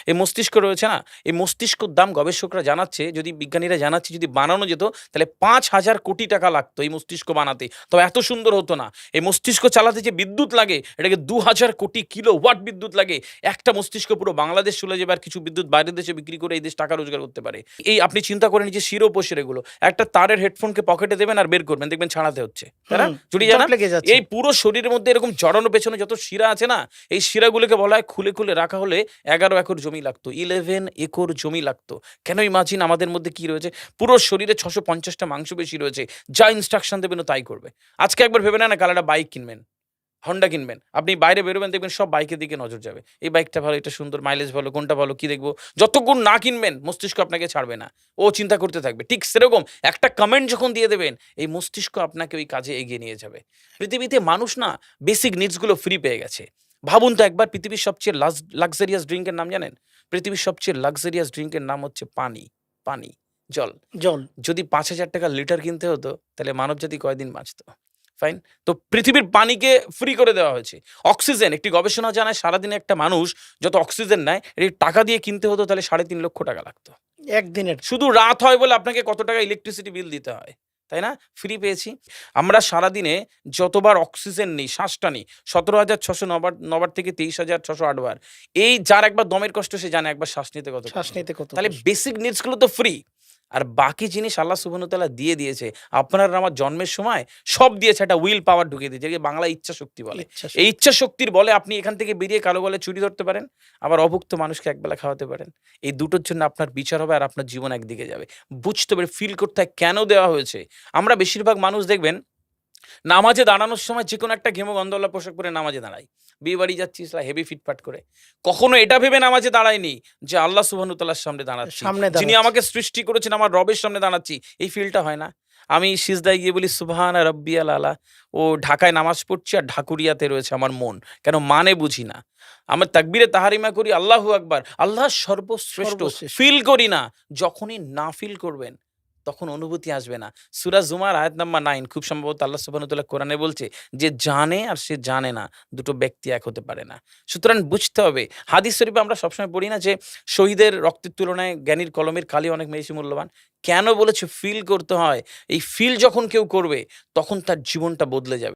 এই মস্তিষ্ক রয়েছে না, এই মস্তিষ্কর দাম গবেষকরা জানাচ্ছে, যদি বিজ্ঞানীরা জানাচ্ছে যদি বানানো যেত তাহলে ৫,০০০ কোটি টাকা লাগতো এই মস্তিষ্ক বানাতে। তবে এত সুন্দর হতো না। এই মস্তিষ্ক চালাতে যে বিদ্যুৎ লাগে এটাকে ২,০০০ কোটি কিলো ওয়াট বিদ্যুৎ লাগে। একটা মস্তিষ্ক পুরো বাংলাদেশ চলে যাবে, আর কিছু বিদ্যুৎ বাইরের দেশে বিক্রি করে এই দেশ টাকা রোজগার করতে পারে। এই আপনি চিন্তা করেন যে শিরোপশির এগুলো, একটা তারের হেডফোনকে পকেটে দেবেন আর বের করবেন, দেখবেন ছাড়াতে হচ্ছে, তাই না? জুড়ি যায় না? এই পুরো শরীরের মধ্যে এরকম জড়ানো পেছনে যত শিরা আছে না, এই শিরাগুলোকে বলা হয় খুলে খুলে রাখা হলে ১১ একর জমি লাগতো, 11 একর জমি লাগতো। কেন ইমাজিন আমাদের মধ্যে কি রয়েছে? পুরো শরীরে ৬৫০টা মাংসপেশি রয়েছে, যা ইনস্ট্রাকশন দেবেন ও তাই করবে। আজকে একবার ভেবে নেন না, কাল একটা বাইক কিনবেন, হন্ডা কিনবেন, আপনি বাইরে বেরোবেন দেখবেন সব বাইকের দিকে নজর যাবে। এই বাইকটা ভালো, এটা সুন্দর, মাইলেজ ভালো, কোনটা ভালো, কি দেখবো? যতক্ষণ না কিনবেন মস্তিষ্ক আপনাকে ছাড়বে না, ও চিন্তা করতে থাকবে। ঠিক সেরকম একটা কমেন্ট যখন দিয়ে দেবেন, এই মস্তিষ্ক আপনাকে ওই কাজে এগিয়ে নিয়ে যাবে। পৃথিবীতে মানুষ না বেসিক নিডসগুলো ফ্রি পেয়ে গেছে। ভাবুন তো একবার, পৃথিবীর সবচেয়ে লাক্সারিয়াস ড্রিঙ্কের নাম জানেন? পৃথিবীর সবচেয়ে লাক্সারিয়াস ড্রিঙ্কের নাম হচ্ছে পানি। পানি, জল। জল। যদি ৫,০০০ টাকা লিটার কিনতে হতো তাহলে মানবজাতি কয়দিন বাঁচতো? ফাইন। তো পৃথিবীর পানিকে ফ্রি করে দেওয়া হয়েছে। অক্সিজেন, একটি গবেষণা জানায় সারাদিনে একটা মানুষ যত অক্সিজেন নেয় এটি টাকা দিয়ে কিনতে হতো তাহলে ৩.৫ লক্ষ টাকা লাগতো একদিনের। শুধু রাত হয় বলে আপনাকে কত টাকা ইলেকট্রিসিটি বিল দিতে হয়, তাই না? ফ্রি পেয়েছি। আমরা সারাদিনে যতবার অক্সিজেন নিই, শ্বাসটা নিই, ১৭,৬০০ নবার থেকে ২৩,৬০৮ বার। এই যার একবার দমের কষ্ট সে জানে একবার শ্বাস নিতে কত কষ্ট। তাহলে বেসিক নিডস গুলো তো ফ্রি, আর বাকি জিনিস আল্লাহ সুবহানাহু ওয়া তাআলা দিয়ে দিয়েছে। আপনার আর আমার জন্মের সময় সব দিয়েছে, একটা উইল পাওয়ার ঢুকিয়ে দিয়েছে, যেটাকে বাংলা ইচ্ছা শক্তি বলে। এই ইচ্ছা শক্তির বলে আপনি এখান থেকে বেরিয়ে কালো বলে চুরি ধরতে পারেন, আবার অভুক্ত মানুষকে একবেলা খাওয়াতে পারেন। এই দুটোর জন্য আপনার বিচার হবে আর আপনার জীবন একদিকে যাবে। বুঝতে পারে, ফিল করতে হয় কেন দেওয়া হয়েছে। আমরা বেশিরভাগ মানুষ দেখবেন নামাজে দাঁড়ানোর সময় যে কোনো একটা ঘেমো গন্ধওয়ালা পোশাক পরে নামাজে দাঁড়াই। বিয়ে বাড়ি যাচ্ছি হেভি ফিটফাট করে। কখনো এটা ভেবে নামাজে দাঁড়ায়নি যে আল্লাহ সুবহানাহু ওয়া তাআলার সামনে দাঁড়াচ্ছি, যিনি আমাকে সৃষ্টি করেছেন, আমার রবের সামনে দাঁড়াচ্ছি। এই ফিলটা হয় না। আমি সিজদায় গিয়ে বলি সুবহানা রাব্বিয়াল আলা, ও ঢাকায় নামাজ পড়ছি আর ঢাকুরিয়াতে রয়েছে আমার মন, কেন মানে বুঝি না। আমার তাকবীরে তাহারিমা করি আল্লাহু আকবার, আল্লাহ সর্বশ্রেষ্ঠ, ফিল করি না। যখনই না ফিল করবেন তখন অনুভূতি আসবে না। সূরা জুমার আয়াত নাম্বার ৯, খুব সম্ভবত আল্লাহ সুবহানাহু ওয়া তাআলা কোরআনে বলছে যে জানে আর সে জানে না, দুটো ব্যক্তি এক হতে পারে না। সুতরাং বুঝতে হবে। হাদিস শরীফে আমরা সবসময় পড়ি না যে শহীদের রক্তের তুলনায় জ্ঞানীর কলমের কালি অনেক বেশি মূল্যবান? কেন বলেছে? ফিল করতে হয়। এই ফিল যখন কেউ করবে তখন তার জীবনটা বদলে যাবে।